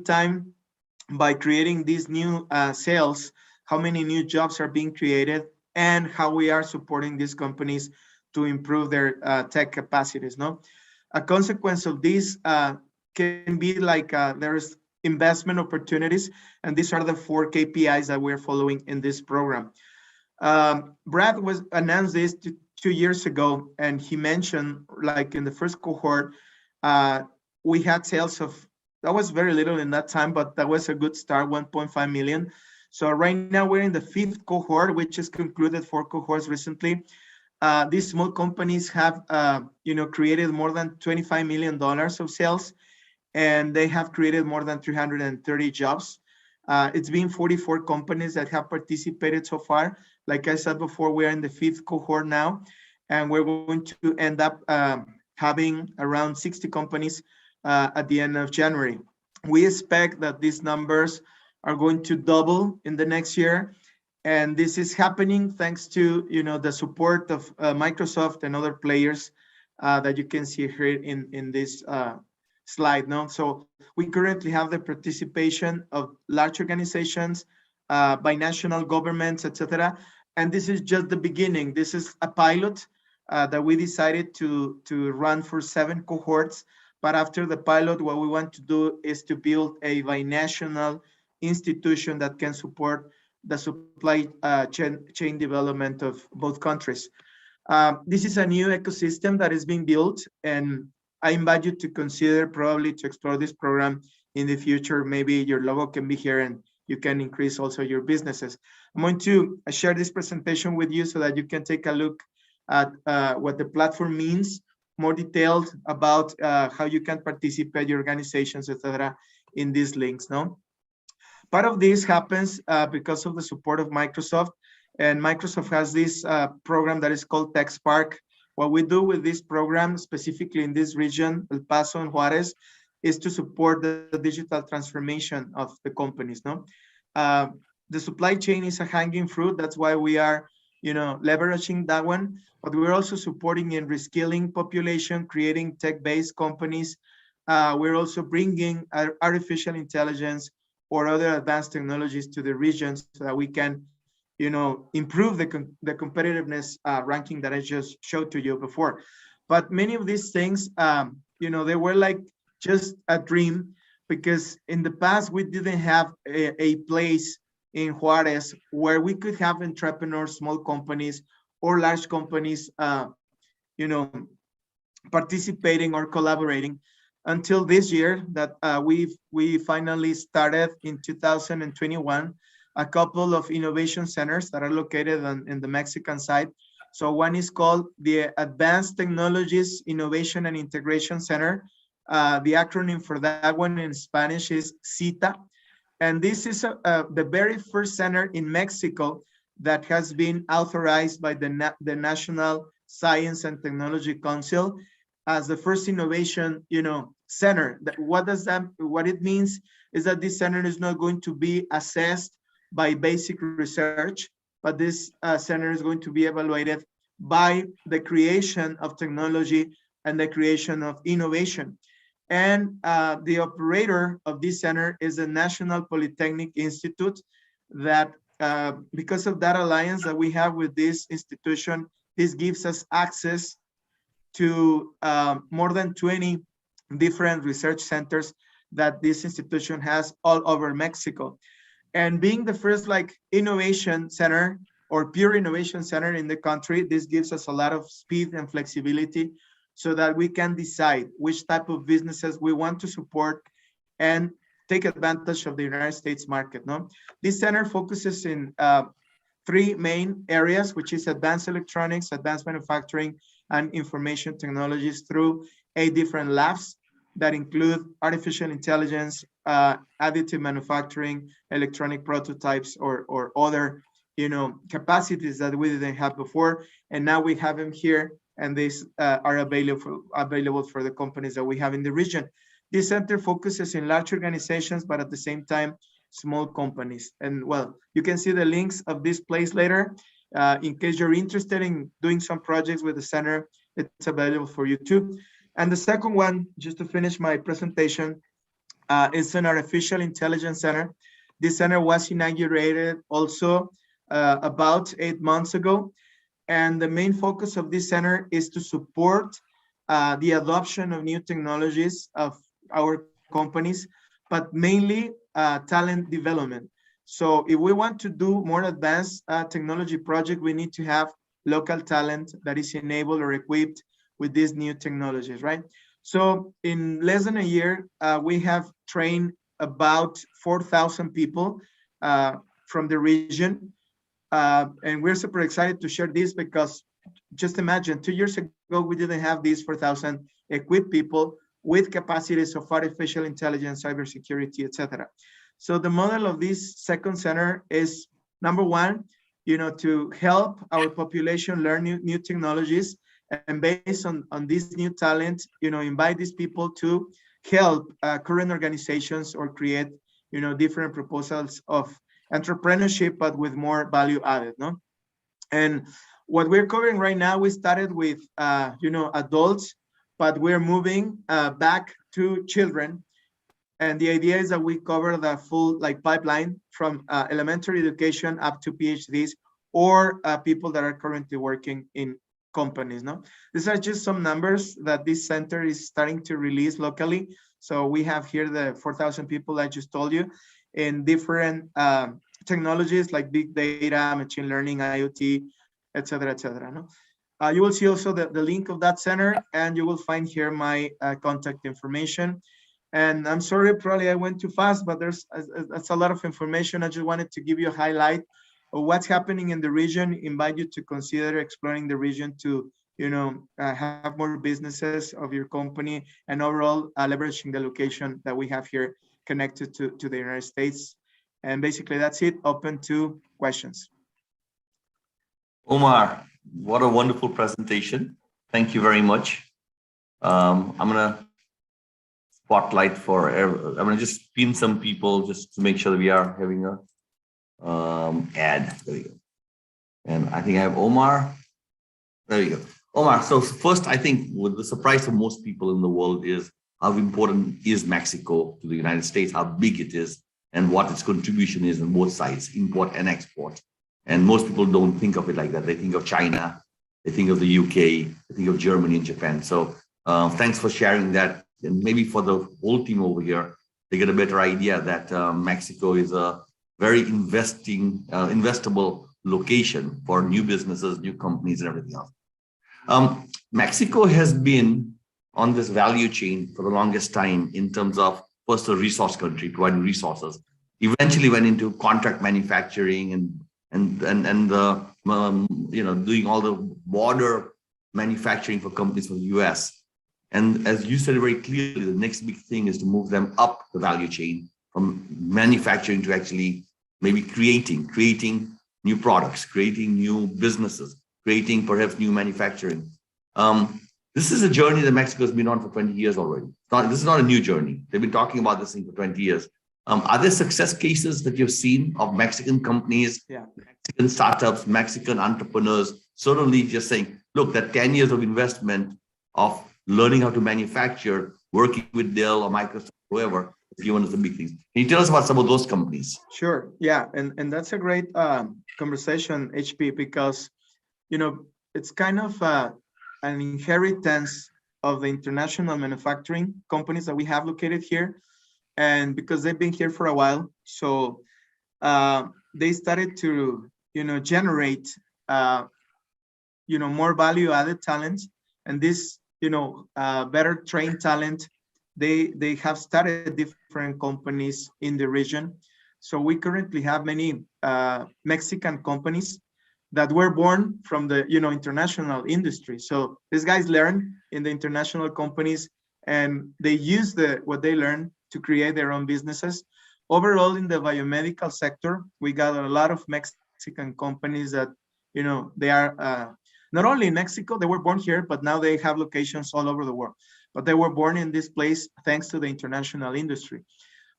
time, by creating these new sales, how many new jobs are being created, and how we are supporting these companies to improve their tech capacities. No, a consequence of this can be like there's investment opportunities, and these are the 4 KPIs that we're following in this program. Brad was announced this 2 years ago, and he mentioned, like in the first cohort, uh, we had sales of, that was very little in that time, but that was a good start, 1.5 million. So right now we're in the 5th cohort, which is concluded 4 cohorts recently. These small companies have, created more than $25 million of sales, and they have created more than 330 jobs. It's been 44 companies that have participated so far. Like I said before, we are in the 5th cohort now, and we're going to end up having around 60 companies at the end of January. We expect that these numbers are going to double in the next year, and this is happening thanks to the support of Microsoft and other players that you can see here in this slide. No, so we currently have the participation of large organizations, binational governments, etc. And this is just the beginning. This is a pilot that we decided to run for 7 cohorts. But after the pilot, what we want to do is to build a binational institution that can support the supply chain development of both countries. This is a new ecosystem that is being built, and I invite you to consider probably to explore this program in the future. Maybe your logo can be here and you can increase also your businesses. I'm going to share this presentation with you so that you can take a look at what the platform means, more detailed about how you can participate, your organizations, etc., in these links. No, part of this happens because of the support of Microsoft, and Microsoft has this program that is called Tech Spark. What we do with this program, specifically in this region, El Paso and Juarez, is to support the digital transformation of the companies. No, the supply chain is a hanging fruit. That's why we are, leveraging that one. But we're also supporting in reskilling population, creating tech-based companies. We're also bringing artificial intelligence or other advanced technologies to the region so that we can, improve the competitiveness ranking that I just showed to you before. But many of these things, they were like just a dream, because in the past we didn't have a place in Juarez where we could have entrepreneurs, small companies or large companies, participating or collaborating until this year that we finally started in 2021 a couple of innovation centers that are located in the Mexican side. So one is called the Advanced Technologies Innovation and Integration Center. The acronym for that one in Spanish is CITA. And this is the very first center in Mexico that has been authorized by the National Science and Technology Council as the first innovation, center. What it means is that this center is not going to be assessed by basic research, but this center is going to be evaluated by the creation of technology and the creation of innovation. And the operator of this center is the National Polytechnic Institute, that because of that alliance that we have with this institution, this gives us access to more than 20 different research centers that this institution has all over Mexico. And being the first innovation center or pure innovation center in the country, this gives us a lot of speed and flexibility so that we can decide which type of businesses we want to support and take advantage of the United States market. No, this center focuses in 3 main areas, which is advanced electronics, advanced manufacturing, and information technologies through 8 different labs that include artificial intelligence, additive manufacturing, electronic prototypes, or other, capacities that we didn't have before. And now we have them here, and these are available for the companies that we have in the region. This center focuses in large organizations, but at the same time, small companies. And well, you can see the links of this place later. In case you're interested in doing some projects with the center, it's available for you too. And the second one, just to finish my presentation, It's an artificial intelligence center. This center was inaugurated also about 8 months ago. And the main focus of this center is to support the adoption of new technologies of our companies, but mainly talent development. So if we want to do more advanced technology project, we need to have local talent that is enabled or equipped with these new technologies, right? So in less than a year, we have trained about 4,000 people from the region. And we're super excited to share this because just imagine 2 years ago, we didn't have these 4,000 equipped people with capacities of artificial intelligence, cybersecurity, etc. So the model of this second center is number one, to help our population learn new technologies, and based on this new talent, invite these people to help current organizations or create, different proposals of entrepreneurship, but with more value added, no? And what we're covering right now, we started with, adults, but we're moving back to children. And the idea is that we cover the full pipeline from elementary education up to PhDs or people that are currently working in companies. No, these are just some numbers that this center is starting to release locally. So we have here the 4,000 people I just told you in different technologies like big data, machine learning, IoT, etc., etc. No? You will see also the link of that center, and you will find here my contact information. And I'm sorry, probably I went too fast, but that's a lot of information. I just wanted to give you a highlight of what's happening in the region, invite you to consider exploring the region to, have more businesses of your company, and overall leveraging the location that we have here connected to the United States. And basically that's it, open to questions. Omar, what a wonderful presentation. Thank you very much. I'm gonna spotlight I'm gonna just pin some people just to make sure that we are having a ad. There we go. And I think I have Omar. There you go. Omar, so first, I think what the surprise for most people in the world is how important is Mexico to the United States, how big it is, and what its contribution is on both sides, import and export. And most people don't think of it like that. They think of China, they think of the UK, they think of Germany and Japan. So thanks for sharing that. And maybe for the whole team over here, they get a better idea that Mexico is a very investable location for new businesses, new companies, and everything else. Mexico has been on this value chain for the longest time in terms of first a resource country, providing resources, eventually went into contract manufacturing and doing all the border manufacturing for companies from the US. And as you said very clearly, the next big thing is to move them up the value chain from manufacturing to actually maybe creating new products, creating new businesses, creating perhaps new manufacturing. This is a journey that Mexico has been on for 20 years already. This is not a new journey. They've been talking about this thing for 20 years. Are there success cases that you've seen of Mexican companies, Mexican startups, Mexican entrepreneurs, suddenly just saying, look, that 10 years of investment of learning how to manufacture, working with Dell or Microsoft, whoever, has given us the big things. Can you tell us about some of those companies? Sure, yeah, and that's a great conversation, HP, because, it's kind of an inheritance of the international manufacturing companies that we have located here. And because they've been here for a while, so they started to, generate, more value added talent. And this, better trained talent, they have started different companies in the region. So we currently have many Mexican companies that were born from the, international industry. So these guys learn in the international companies, and they use what they learn to create their own businesses. Overall, in the biomedical sector, we got a lot of Mexican companies that, they are not only in Mexico, they were born here, but now they have locations all over the world. But they were born in this place thanks to the international industry.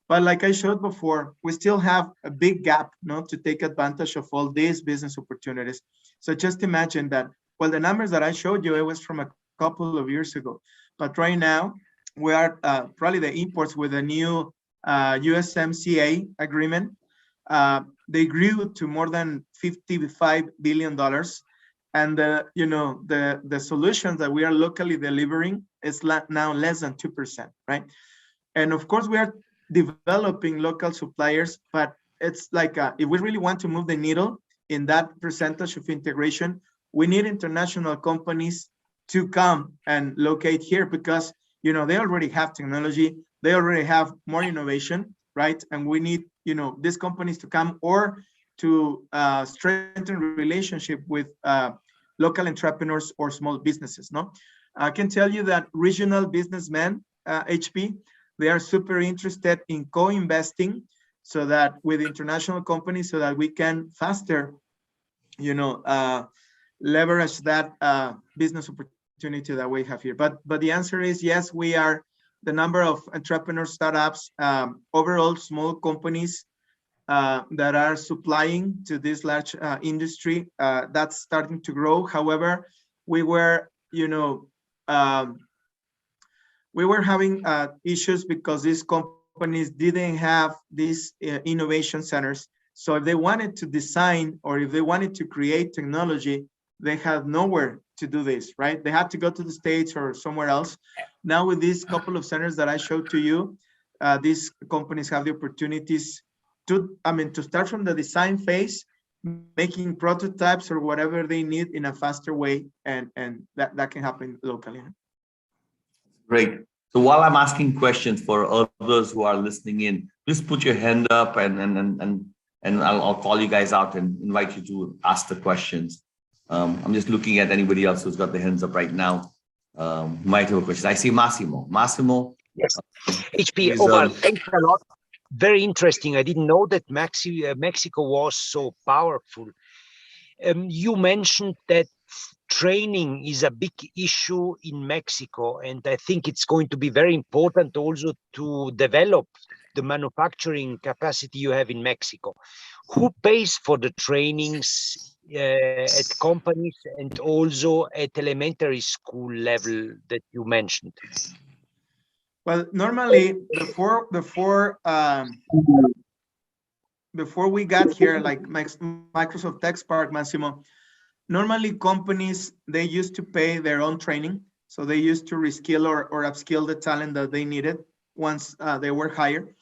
But like I showed before, we still have a big gap, to take advantage of all these business opportunities. So just imagine that, well, the numbers that I showed you, it was from a couple of years ago. But right now, we are probably the imports with the new USMCA agreement. They grew to more than $55 billion. And the solutions that we are locally delivering is now less than 2%, right? And of course, we are developing local suppliers, but it's like if we really want to move the needle in that percentage of integration, we need international companies to come and locate here because they already have technology, they already have more innovation, right? And we need these companies to come or to strengthen relationship with local entrepreneurs or small businesses. No, I can tell you that regional businessmen, HP, they are super interested in co-investing so that with international companies so that we can faster leverage that business opportunity that we have here. But the answer is yes, we are the number of entrepreneur startups, overall small companies that are supplying to this large industry, that's starting to grow. However, we were having issues because these companies didn't have these innovation centers. So if they wanted to design or if they wanted to create technology, they had nowhere to do this, right? They had to go to the States or somewhere else. Now with these couple of centers that I showed to you, these companies have the opportunities to start from the design phase, making prototypes or whatever they need in a faster way, and that can happen locally. Great. So while I'm asking questions for others who are listening in, please put your hand up and I'll call you guys out and invite you to ask the questions. I'm just looking at anybody else who's got their hands up right now. Might have a question. I see Massimo. Massimo. Yes. HP, Omar, thanks a lot. Very interesting. I didn't know that Mexico was so powerful. You mentioned that training is a big issue in Mexico, and I think it's going to be very important also to develop the manufacturing capacity you have in Mexico. Who pays for the trainings at companies and also at elementary school level that you mentioned? Well, normally before we got here, like Microsoft Tech Spark, Massimo, normally companies, they used to pay their own training. So they used to reskill or upskill the talent that they needed once they were hired.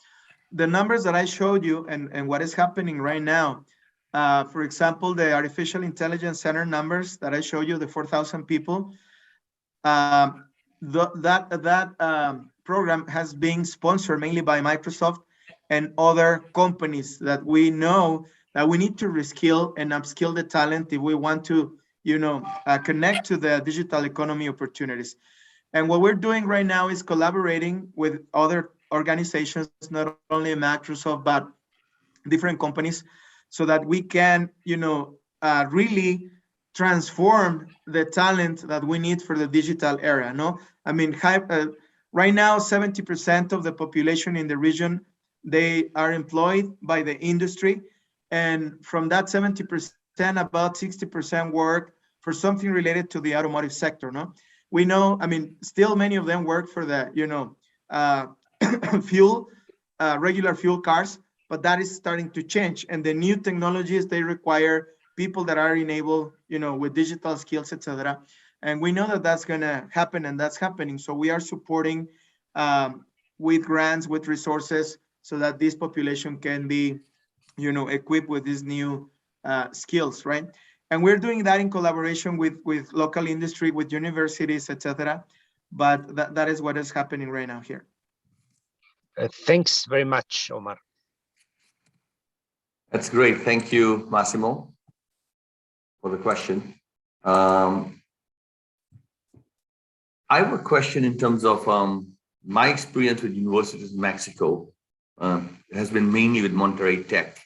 The numbers that I showed you and what is happening right now, for example, the artificial intelligence center numbers that I showed you, the 4,000 people, that program has been sponsored mainly by Microsoft and other companies that we know that we need to reskill and upskill the talent if we want to, connect to the digital economy opportunities. And what we're doing right now is collaborating with other organizations, not only Microsoft, but different companies, so that we can, really transform the talent that we need for the digital era. No, I mean, right now, 70% of the population in the region, they are employed by the industry. And from that 70%, about 60% work for something related to the automotive sector. No, we know, still many of them work for the, regular fuel cars, but that is starting to change. And the new technologies, they require people that are enabled, with digital skills, etc. And we know that that's going to happen, and that's happening. So we are supporting with grants, with resources, so that this population can be, equipped with these new skills, right? And we're doing that in collaboration with local industry, with universities, etc. But that is what is happening right now here. Thanks very much, Omar. That's great. Thank you, Massimo, for the question. I have a question in terms of my experience with universities in Mexico has been mainly with Monterrey Tech.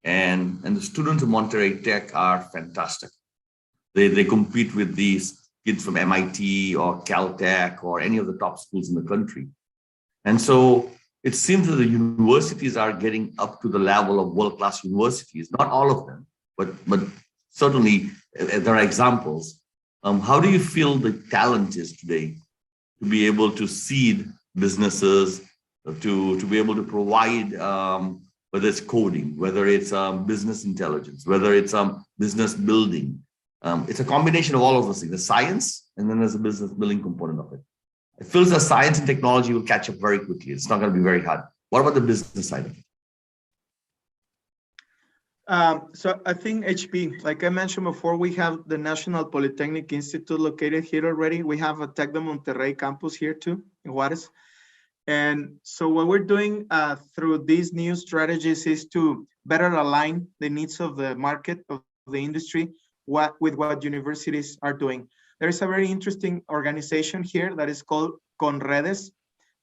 And the students of Monterrey Tech are fantastic. They compete with these kids from MIT or Caltech or any of the top schools in the country. And so it seems that the universities are getting up to the level of world-class universities. Not all of them, but certainly there are examples. How do you feel the talent is today to be able to seed businesses, to be able to provide, whether it's coding, whether it's business intelligence, whether it's business building. It's a combination of all of those things, the science, and then there's a business building component of it. It feels that science and technology will catch up very quickly. It's not going to be very hard. What about the business side of it? So I think HP, like I mentioned before, we have the National Polytechnic Institute located here already. We have a Tec de Monterrey campus here too, in Juarez. And so what we're doing through these new strategies is to better align the needs of the market, of the industry, with what universities are doing. There is a very interesting organization here that is called CONREDES.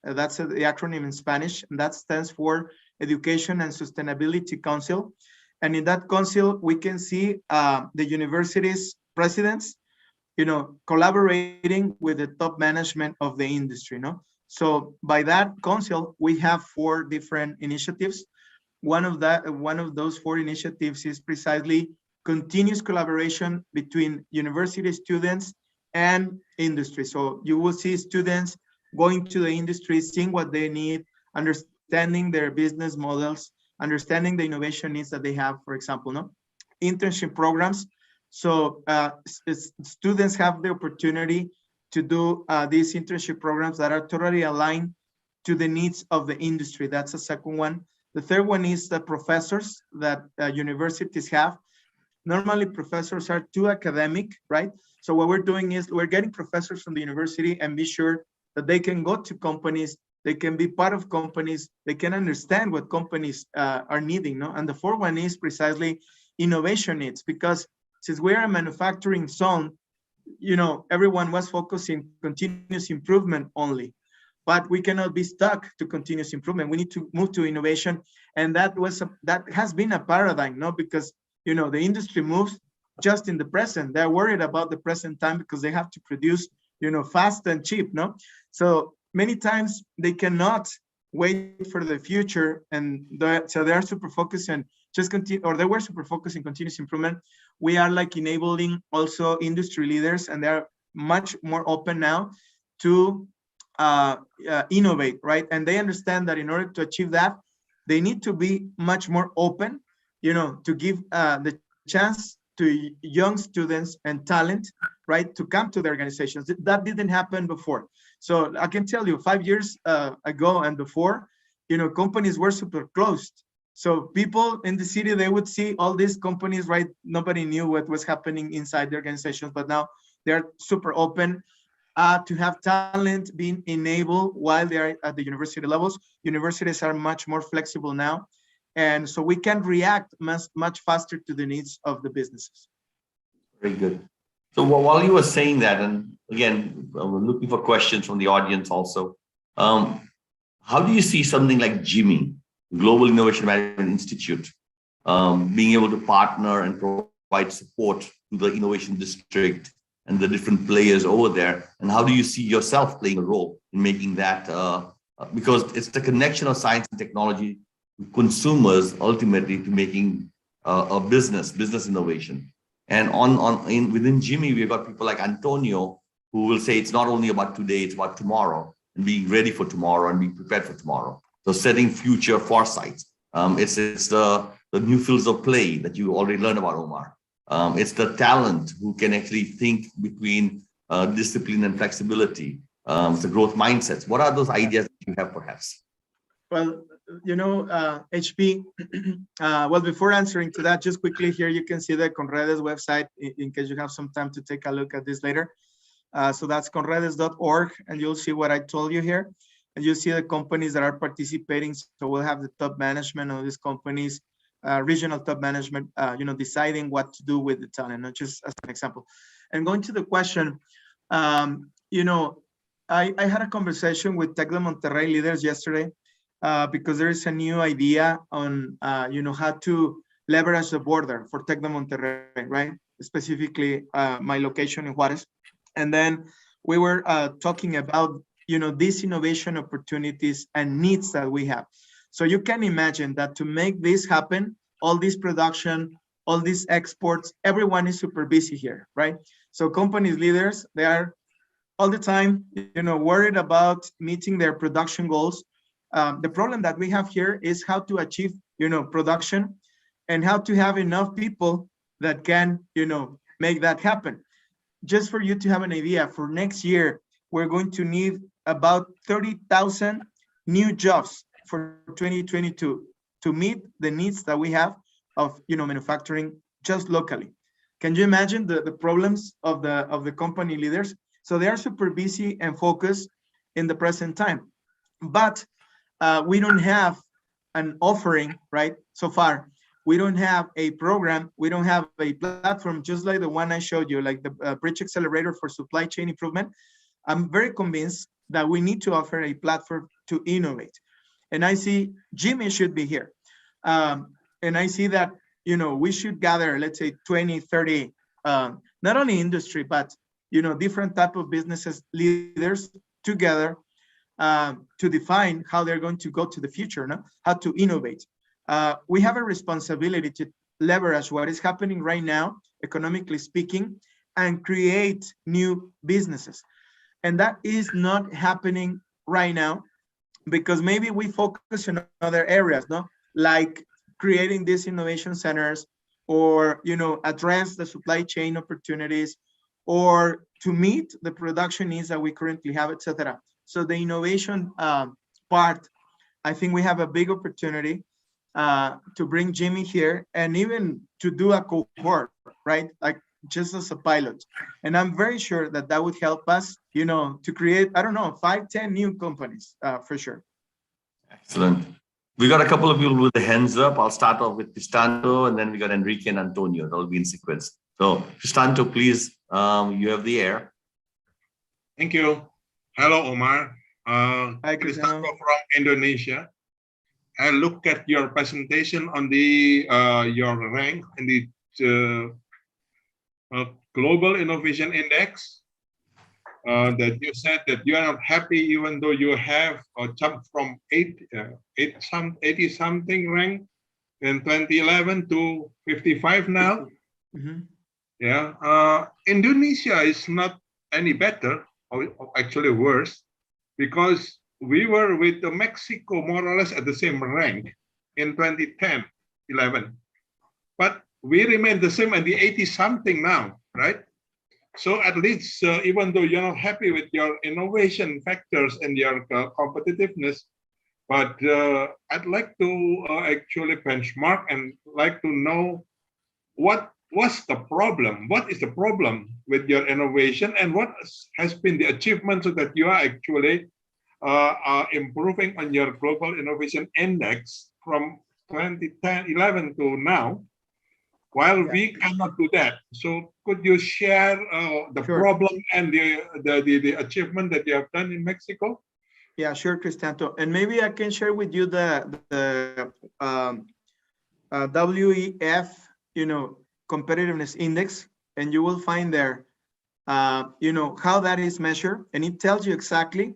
That's the acronym in Spanish, and that stands for Education and Sustainability Council. And in that council, we can see the university's presidents, collaborating with the top management of the industry, So by that council, we have 4 different initiatives. One of those 4 initiatives is precisely continuous collaboration between university students and industry. So you will see students going to the industry, seeing what they need, understanding their business models, understanding the innovation needs that they have, for example, internship programs. So students have the opportunity to do these internship programs that are totally aligned to the needs of the industry. That's the second one. The third one is the professors that universities have. Normally, professors are too academic, right? So what we're doing is we're getting professors from the university and be sure that they can go to companies, they can be part of companies, they can understand what companies are needing, And the fourth one is precisely innovation needs, because since we're a manufacturing zone, everyone was focusing continuous improvement only, but we cannot be stuck to continuous improvement. We need to move to innovation, and that has been a paradigm, because the industry moves just in the present. They're worried about the present time because they have to produce, fast and cheap, So many times they cannot wait for the future, and so they are super focused and they were super focused in continuous improvement. We are like enabling also industry leaders, and they're much more open now to innovate, right? And they understand that in order to achieve that, they need to be much more open, to give the chance to young students and talent, right, to come to the organizations. That didn't happen before. So I can tell you 5 years ago and before, companies were super closed. So people in the city, they would see all these companies, right? Nobody knew what was happening inside the organizations, but now they're super open to have talent being enabled while they're at the university levels. Universities are much more flexible now. And so we can react much faster to the needs of the businesses. Very good. So while you were saying that, and again, we're looking for questions from the audience also, how do you see something like GIMI, Global Innovation Management Institute, being able to partner and provide support to the innovation district and the different players over there? And how do you see yourself playing a role in making that, because it's the connection of science and technology to consumers, ultimately to making a business innovation. And within GIMI, we've got people like Antonio, who will say it's not only about today, it's about tomorrow, and being ready for tomorrow and being prepared for tomorrow. So setting future foresight. It's the new fields of play that you already learned about, Omar. It's the talent who can actually think between discipline and flexibility. It's the growth mindsets. What are those ideas that you have, perhaps? Well, HP, well, before answering to that, just quickly here, you can see the Conredes website in case you have some time to take a look at this later. So that's conredes.org, and you'll see what I told you here. And you see the companies that are participating. So we'll have the top management of these companies, regional top management, deciding what to do with the talent, not just as an example. And going to the question, I had a conversation with Tec de Monterrey leaders yesterday because there is a new idea on, how to leverage the border for Tec de Monterrey, right? Specifically, my location in Juarez. And then we were talking about, these innovation opportunities and needs that we have. So you can imagine that to make this happen, all this production, all these exports, everyone is super busy here, right? So companies leaders, they are all the time, worried about meeting their production goals. The problem that we have here is how to achieve, production, and how to have enough people that can, make that happen. Just for you to have an idea, for next year, we're going to need about 30,000 new jobs for 2022 to meet the needs that we have of, manufacturing just locally. Can you imagine the problems of the company leaders? So they are super busy and focused in the present time, but we don't have an offering, right? So far, we don't have a program, we don't have a platform, just like the one I showed you, like the Bridge Accelerator for Supply Chain Improvement. I'm very convinced that we need to offer a platform to innovate. And I see GIMI should be here. And I see that, we should gather, let's say 20, 30, not only industry, but, different type of businesses, leaders together to define how they're going to go to the future, no? How to innovate. We have a responsibility to leverage what is happening right now, economically speaking, and create new businesses. And that is not happening right now because maybe we focus on other areas, no? Like creating these innovation centers, or, address the supply chain opportunities, or to meet the production needs that we currently have, etc. So the innovation part, I think we have a big opportunity to bring GIMI here, and even to do a cohort, right? Like just as a pilot. And I'm very sure that that would help us, to create, I don't know, 5, 10 new companies for sure. Excellent. We got a couple of people with the hands up. I'll start off with Cristanto, and then we got Enrique and Antonio. That'll be in sequence. So Cristanto, please, you have the air. Thank you. Hello, Omar. Hi, Cristanto from Indonesia. I look at your presentation on the your rank in the Global Innovation Index. That you said that you are not happy even though you have jumped from 80 something rank in 2011 to 55 now. Mm-hmm. Yeah, Indonesia is not any better, or actually worse, because we were with Mexico more or less at the same rank in 2010, 11, but we remain the same at the 80 something now, right? So at least, even though you're not happy with your innovation factors and your competitiveness, but I'd like to actually benchmark and like to know what's the problem? What is the problem with your innovation, and what has been the achievement so that you are actually improving on your Global Innovation Index from 2010, 11 to now? While we cannot do that, so could you share the problem and the achievement that you have done in Mexico? Yeah, sure, Cristanto. And maybe I can share with you the WEF, competitiveness index, and you will find there, how that is measured, and it tells you exactly,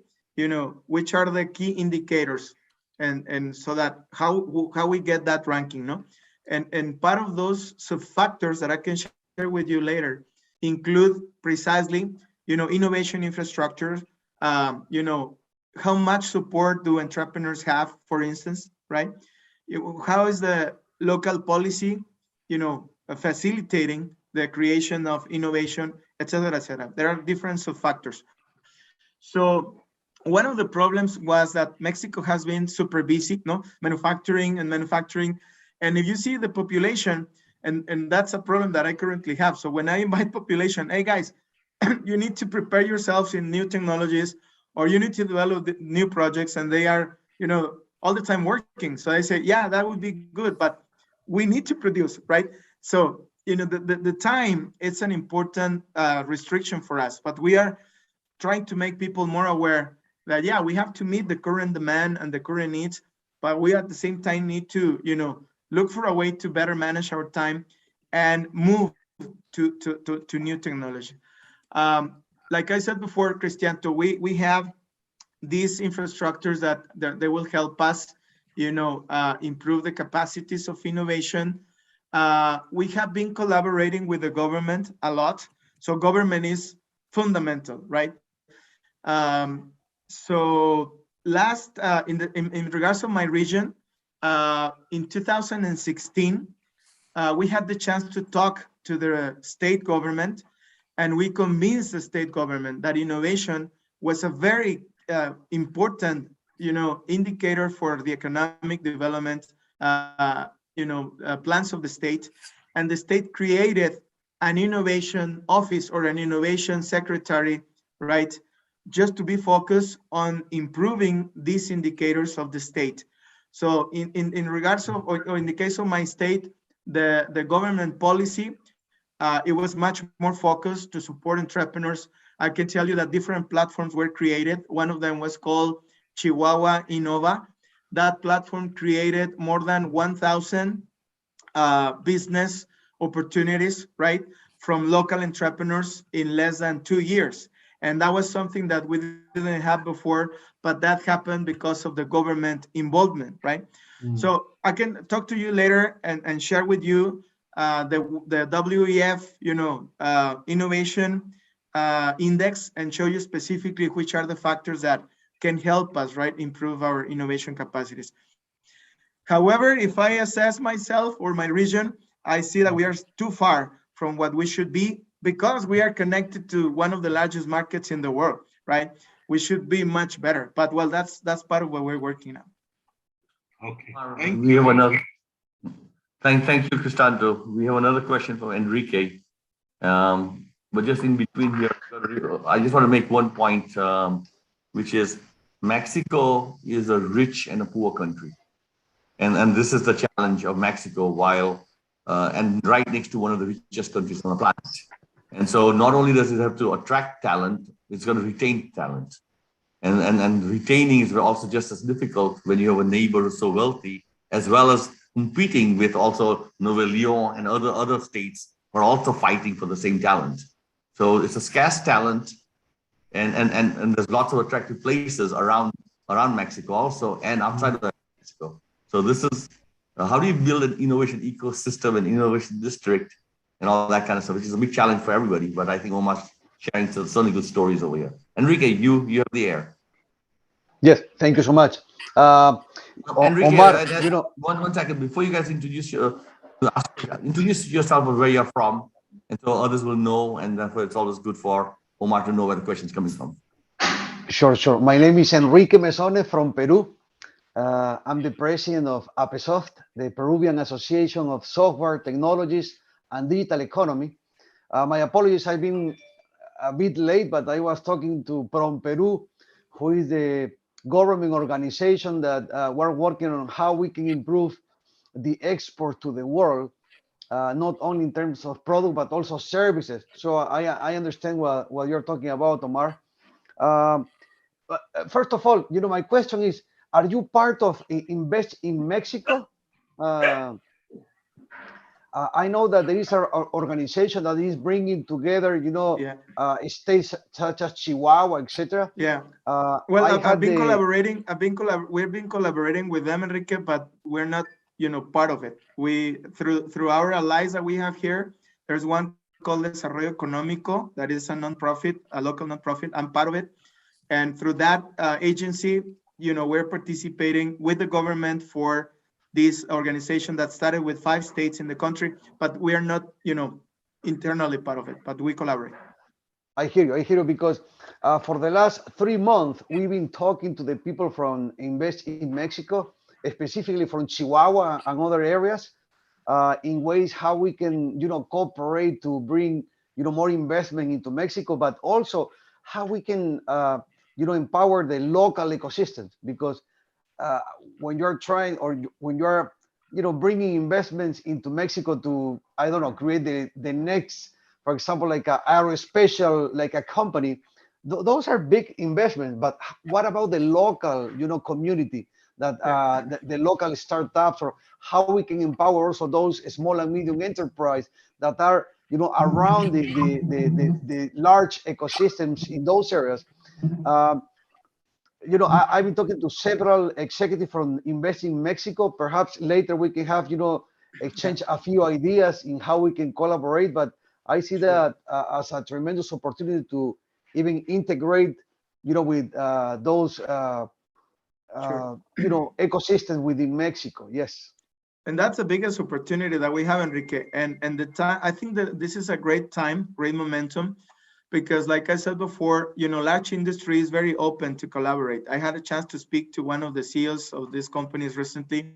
which are the key indicators, and so that how we get that ranking, no? And part of those sub-factors that I can share with you later include precisely, innovation infrastructure, how much support do entrepreneurs have, for instance, right? How is the local policy, facilitating the creation of innovation, et cetera, et cetera. There are different sub-factors. So one of the problems was that Mexico has been super busy, manufacturing. And if you see the population, and that's a problem that I currently have. So when I invite population, hey guys, you need to prepare yourselves in new technologies, or you need to develop new projects, and they are, all the time working. So I say, yeah, that would be good, but we need to produce, right? So, the time, it's an important restriction for us, but we are trying to make people more aware that, yeah, we have to meet the current demand and the current needs, but we at the same time need to, look for a way to better manage our time and move to new technology. Like I said before, Cristianto, we have these infrastructures that they will help us, improve the capacities of innovation. We have been collaborating with the government a lot. So government is fundamental, right? So last in regards to my region, in 2016, we had the chance to talk to the state government, and we convinced the state government that innovation was a very important, indicator for the economic development, plans of the state. And the state created an innovation office or an innovation secretary, right? Just to be focused on improving these indicators of the state. So in regards of, or in the case of my state, the government policy, it was much more focused to support entrepreneurs. I can tell you that different platforms were created. One of them was called Chihuahua Innova. That platform created more than 1,000 business opportunities, right, from local entrepreneurs in less than 2 years. And that was something that we didn't have before, but that happened because of the government involvement, right? So I can talk to you later and share with you the WEF, innovation index, and show you specifically which are the factors that can help us, right, improve our innovation capacities. However, if I assess myself or my region, I see that we are too far from what we should be, because we are connected to one of the largest markets in the world, right? We should be much better. But well, that's part of what we're working on. Okay. We have another. Thank you, Cristanto. We have another question from Enrique. But just in between here, I just want to make one point, which is Mexico is a rich and a poor country. And this is the challenge of Mexico, and right next to one of the richest countries on the planet. And so not only does it have to attract talent, it's going to retain talent. And retaining is also just as difficult when you have a neighbor who's so wealthy, as well as competing with also Nuevo León and other states who are also fighting for the same talent. So it's a scarce talent, and there's lots of attractive places around Mexico also, and outside of Mexico. So this is how do you build an innovation ecosystem and innovation district and all that kind of stuff, which is a big challenge for everybody. But I think Omar's sharing some good stories over here. Enrique, you have the air. Yes, thank you so much. Enrique, Omar, one second before you guys introduce yourself and where you're from, and so others will know, and therefore it's always good for Omar to know where the question's coming from. Sure. My name is Enrique Mesone from Peru. I'm the president of APESOFT, the Peruvian Association of Software Technologies and Digital Economy. My apologies, I've been a bit late, but I was talking to Prom Peru, who is the government organization that we're working on how we can improve the export to the world, not only in terms of product, but also services. So I understand what you're talking about, Omar. But first of all, my question is, are you part of Invest in Mexico? I know that there is an organization that is bringing together, states such as Chihuahua, etc. Yeah. Well, we've been collaborating with them, Enrique, but we're not, part of it. We through our allies that we have here, there's one called Desarrollo Económico, that is a nonprofit, a local nonprofit. I'm part of it, and through that agency, we're participating with the government for this organization that started with 5 states in the country, but we are not, internally part of it, but we collaborate. I hear you, because for the last 3 months, we've been talking to the people from Invest in Mexico, specifically from Chihuahua and other areas, in ways how we can, cooperate to bring, more investment into Mexico, but also how we can, empower the local ecosystems, because when you're trying, or when you're bringing investments into Mexico to, I don't know, create the next, for example, like a aerospatial, like a company, those are big investments. But what about the local community, that the local startups, or how we can empower also those small and medium enterprise that are around the large ecosystems in those areas? I've been talking to several executives from Invest in Mexico. Perhaps later we can have, exchange a few ideas in how we can collaborate. But I see that as a tremendous opportunity to even integrate, with those you know, ecosystem within Mexico. Yes. And that's the biggest opportunity that we have, Enrique. And the time, I think that this is a great time, great momentum, because like I said before, you know, large industry is very open to collaborate. I had a chance to speak to one of the CEOs of these companies recently,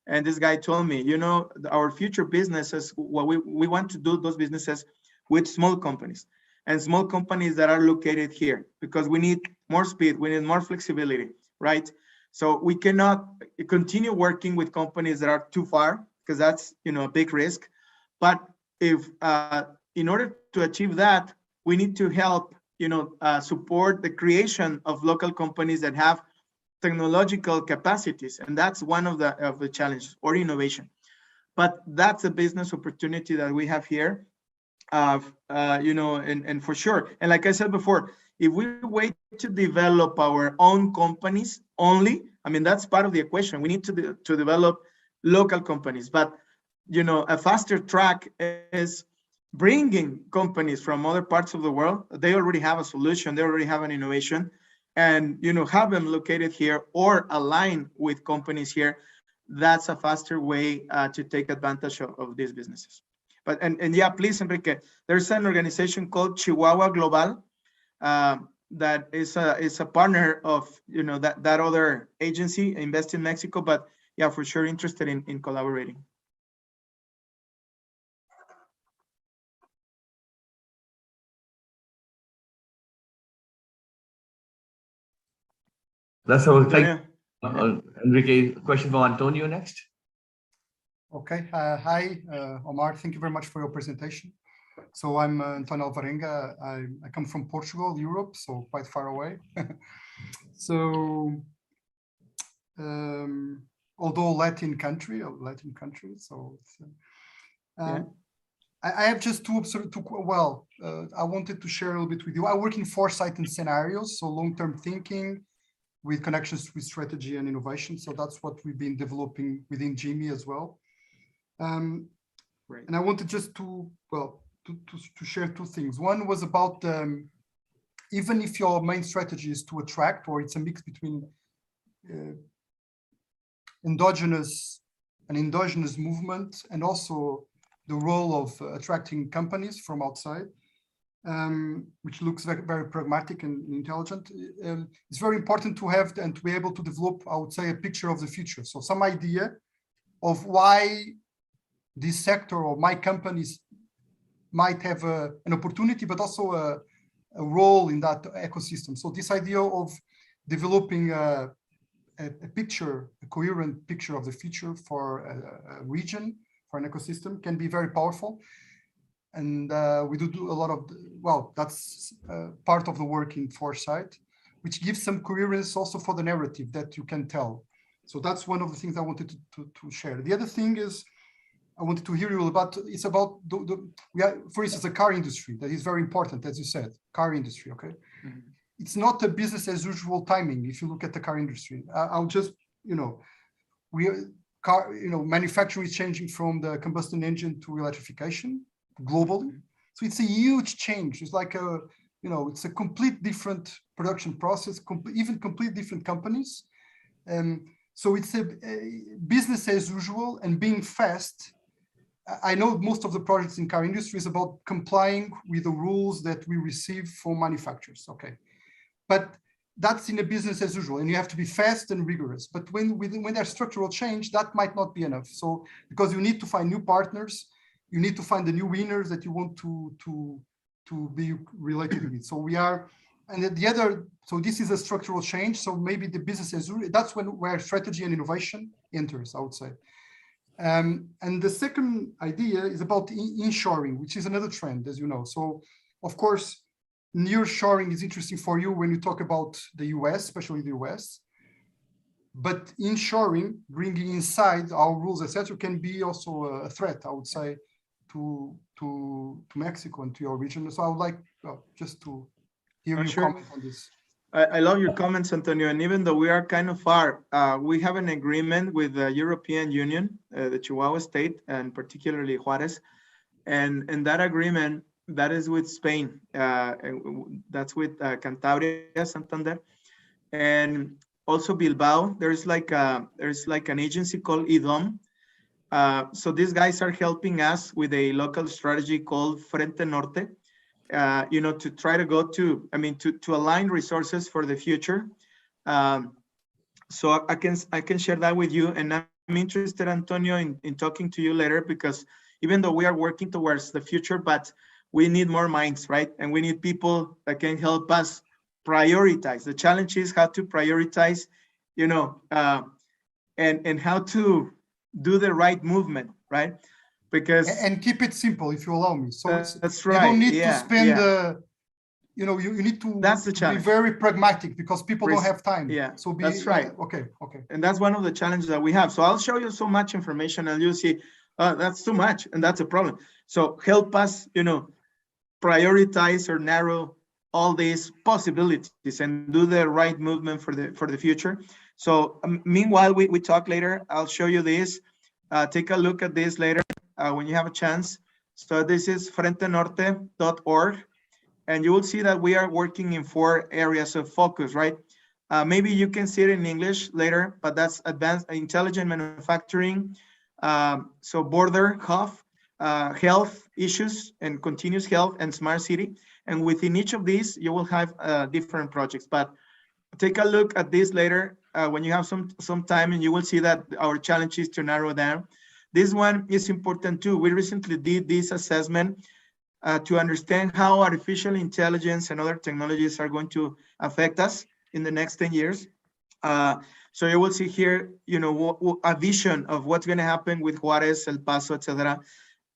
and this guy told me, you know, our future businesses, what we want to do those businesses with small companies and small companies that are located here, because we need more speed, we need more flexibility, right? So we cannot continue working with companies that are too far, because that's, you know, a big risk. But if in order to achieve that, we need to help, you know, support the creation of local companies that have technological capacities, and that's one of the challenges, or innovation. But that's a business opportunity that we have here, you know, and for sure. And like I said before, if we wait to develop our own companies only, I mean, that's part of the equation. We need to develop local companies, but, you know, a faster track is bringing companies from other parts of the world. They already have a solution, they already have an innovation, and, you know, have them located here or align with companies here. That's a faster way to take advantage of these businesses. But and yeah, please, Enrique, there's an organization called Chihuahua Global that is a partner of, you know, that other agency, Invest in Mexico. But yeah, for sure, interested in collaborating. That's all. Antonio? Enrique, question from Antonio next. Okay. Hi, Omar. Thank you very much for your presentation. So I'm Antonio Alvarenga. I come from Portugal, Europe, so quite far away. So although Latin country, so it's, Yeah. I have just two, I wanted to share a little bit with you. I work in foresight and scenarios, so long-term thinking with connections with strategy and innovation. So that's what we've been developing within GIMI as well. Right. And I wanted just to share two things. One was about even if your main strategy is to attract, or it's a mix between endogenous movement and also the role of attracting companies from outside, which looks very, very pragmatic and intelligent. It's very important to have and to be able to develop, I would say, a picture of the future. So some idea of why this sector or my companies might have an opportunity, but also a role in that ecosystem. So this idea of developing a picture, a coherent picture of the future for a region, for an ecosystem, can be very powerful. And we do a lot of, that's part of the work in foresight, which gives some coherence also for the narrative that you can tell. So that's one of the things I wanted to share. The other thing is, I wanted to hear you about, it's about for instance, the car industry, that is very important, as you said, car industry, okay? Mm-hmm. It's not a business as usual timing. If you look at the car industry, I'll just, manufacturing is changing from the combustion engine to electrification globally. So it's a huge change. It's like it's a complete different production process, even complete different companies. So it's a business as usual, and being fast. I know most of the projects in car industry is about complying with the rules that we receive from manufacturers, okay? But that's in a business as usual, and you have to be fast and rigorous. But when there's structural change, that might not be enough. So because you need to find new partners, you need to find the new winners that you want to be related with. So we are, and so this is a structural change. So maybe the business as usual, that's where strategy and innovation enters, I would say. And the second idea is about inshoring, which is another trend, as you know. So, of course, nearshoring is interesting for you when you talk about the US, especially the US. But inshoring, bringing inside our rules, etc., can be also a threat, I would say, to Mexico and to your region. So I would like just to hear you comment on this. I love your comments, Antonio. And even though we are kind of far, we have an agreement with the European Union, the Chihuahua state, and particularly Juarez. And that agreement, that is with Spain. That's with Cantabria, Santander. And also Bilbao. There's like an agency called IDOM. So these guys are helping us with a local strategy called Frente Norte. To try to go to, to align resources for the future. So I can share that with you, and I'm interested, Antonio, in talking to you later, because even though we are working towards the future, but we need more minds, right? And we need people that can help us prioritize. The challenge is how to prioritize, and how to do the right movement, right? Because and keep it simple, if you allow me. So that's you right. don't need to spend you need to, that's the challenge. Be very pragmatic, because people don't have time. Yeah, so that's right. Okay. And that's one of the challenges that we have. So I'll show you so much information, and you'll see that's too much, and that's a problem. So help us, prioritize or narrow all these possibilities and do the right movement for the future. So meanwhile, we talk later. I'll show you this. Take a look at this later when you have a chance. So this is frentenorte.org, and you will see that we are working in 4 areas of focus, right? Maybe you can see it in English later, but that's advanced intelligent manufacturing, so border health issues and continuous health, and smart city. And within each of these, you will have different projects. But take a look at this later when you have some time, and you will see that our challenge is to narrow down. This one is important too. We recently did this assessment to understand how artificial intelligence and other technologies are going to affect us in the next 10 years. So you will see here, a vision of what's going to happen with Juarez, El Paso, etc.,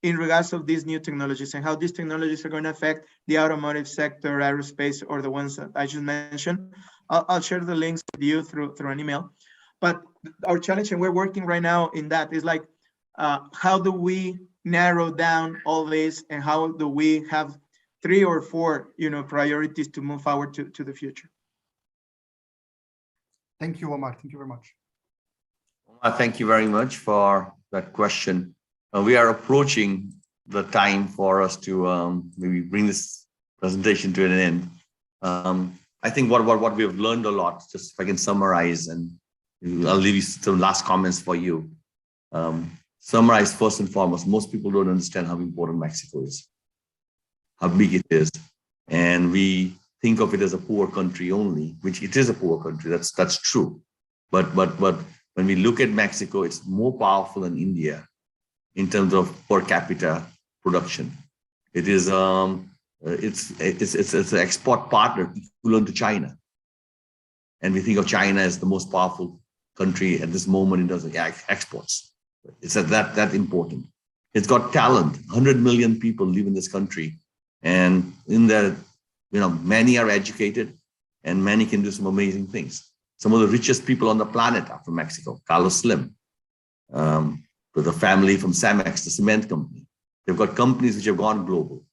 in regards of these new technologies, and how these technologies are going to affect the automotive sector, aerospace, or the ones that I just mentioned. I'll share the links with you through an email. But our challenge, and we're working right now in that, is like, how do we narrow down all this, and how do we have 3 or 4, priorities to move forward to the future? Thank you, Omar. Thank you very much. Thank you very much for that question. We are approaching the time for us to maybe bring this presentation to an end. I think what we have learned a lot, just if I can summarize, and I'll leave you some last comments for you. Summarize first and foremost, most people don't understand how important Mexico is, how big it is. And we think of it as a poor country only, which it is a poor country, that's true. But when we look at Mexico, it's more powerful than India in terms of per capita production. It is it's an export partner equivalent to China. And we think of China as the most powerful country at this moment in terms of exports. It's that important. It's got talent. 100 million people live in this country, and in there, many are educated, and many can do some amazing things. Some of the richest people on the planet are from Mexico. Carlos Slim, with a family from Cemex, the cement company. They've got companies which have gone global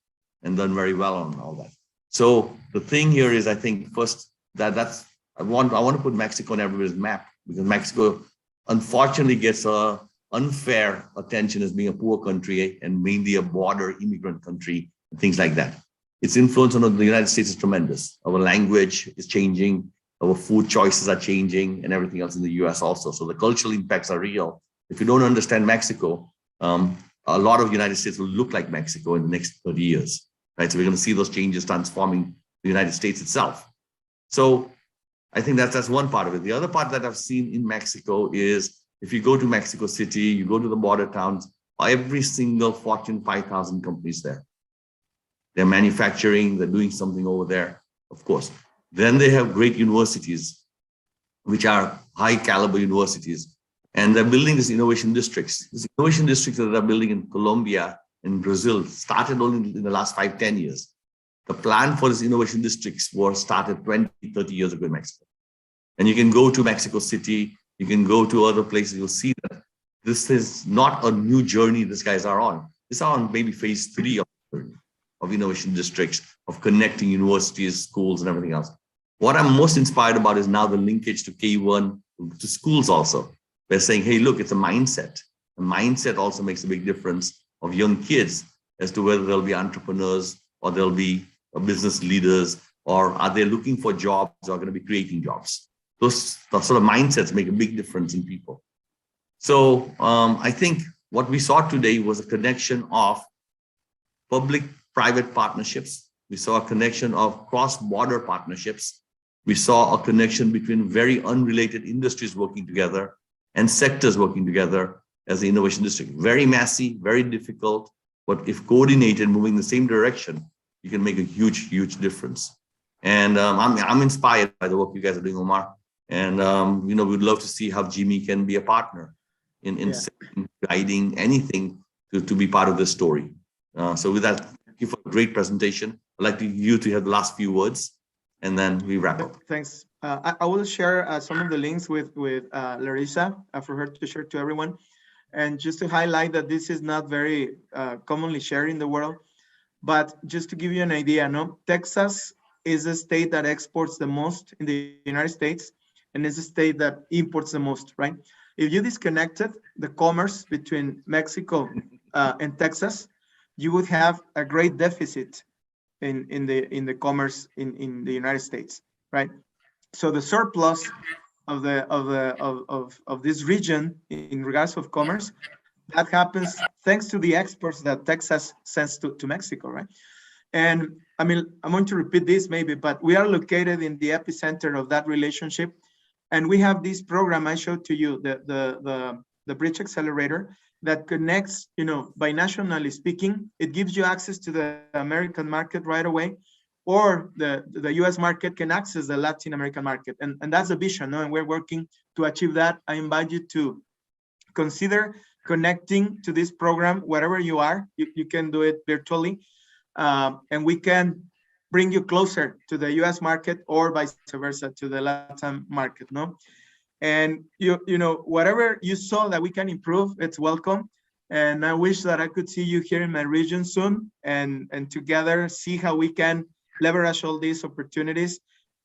and done very well on all that. So the thing here is, I think first I want to put Mexico on everybody's map, because Mexico unfortunately gets a unfair attention as being a poor country and mainly a border immigrant country and things like that. Its influence on the United States is tremendous. Our language is changing, our food choices are changing, and everything else in the US also. So the cultural impacts are real. If you don't understand Mexico, a lot of the United States will look like Mexico in the next 30 years, right? So we're going to see those changes transforming the United States itself. So I think that's one part of it. The other part that I've seen in Mexico is, if you go to Mexico City, you go to the border towns, every single Fortune 5,000 companies there. They're manufacturing, they're doing something over there, of course. Then they have great universities, which are high caliber universities. And they're building these innovation districts. These innovation districts that they're building in Colombia and Brazil started only in the last 5-10 years. The plan for these innovation districts was started 20, 30 years ago in Mexico. And you can go to Mexico City, you can go to other places, you'll see that this is not a new journey these guys are on. These are on maybe phase 3 of innovation districts, of connecting universities, schools, and everything else. What I'm most inspired about is now the linkage to K1, to schools also. They're saying, hey, look, it's a mindset. The mindset also makes a big difference of young kids as to whether they'll be entrepreneurs or they'll be business leaders, or are they looking for jobs or are going to be creating jobs. those sort of mindsets make a big difference in people. So I think what we saw today was a connection of public-private partnerships. We saw a connection of cross-border partnerships. We saw a connection between very unrelated industries working together and sectors working together as the innovation district. Very messy, very difficult, but if coordinated, moving in the same direction, you can make a huge, huge difference. And I'm inspired by the work you guys are doing, Omar. And you know, we'd love to see how GIMI can be a partner in guiding anything to be part of this story. So with that, thank you for a great presentation. I'd like you to have the last few words, and then we wrap up. Thanks. I will share some of the links with Larissa for her to share to everyone. And just to highlight that this is not very commonly shared in the world, but just to give you an idea, no, Texas is a state that exports the most in the United States, and is a state that imports the most, right? If you disconnected the commerce between Mexico and Texas, you would have a great deficit in the commerce in the United States, right? So the surplus of this region in regards of commerce, that happens thanks to the exports that Texas sends to Mexico, right? And I mean, I'm going to repeat this maybe, but we are located in the epicenter of that relationship. And we have this program I showed to you, the Bridge Accelerator, that connects, you know, binationally speaking, it gives you access to the American market right away, or the US market can access the Latin American market. And that's the vision, no? And we're working to achieve that. I invite you to consider connecting to this program wherever you are. You can do it virtually. And we can bring you closer to the US market, or vice versa to the Latin market, no? And you know, whatever you saw that we can improve, it's welcome. And I wish that I could see you here in my region soon, and together see how we can leverage all these opportunities.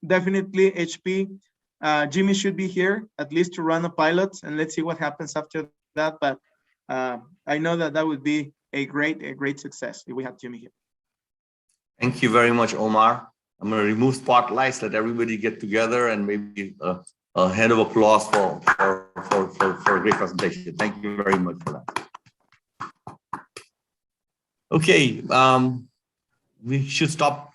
Definitely HP, GIMI should be here at least to run a pilot, and let's see what happens after that. But I know that that would be a great success if we have GIMI here. Thank you very much, Omar. I'm going to remove spotlights, let everybody get together, and maybe a hand of applause for a great presentation. Thank you very much for that. Okay, we should stop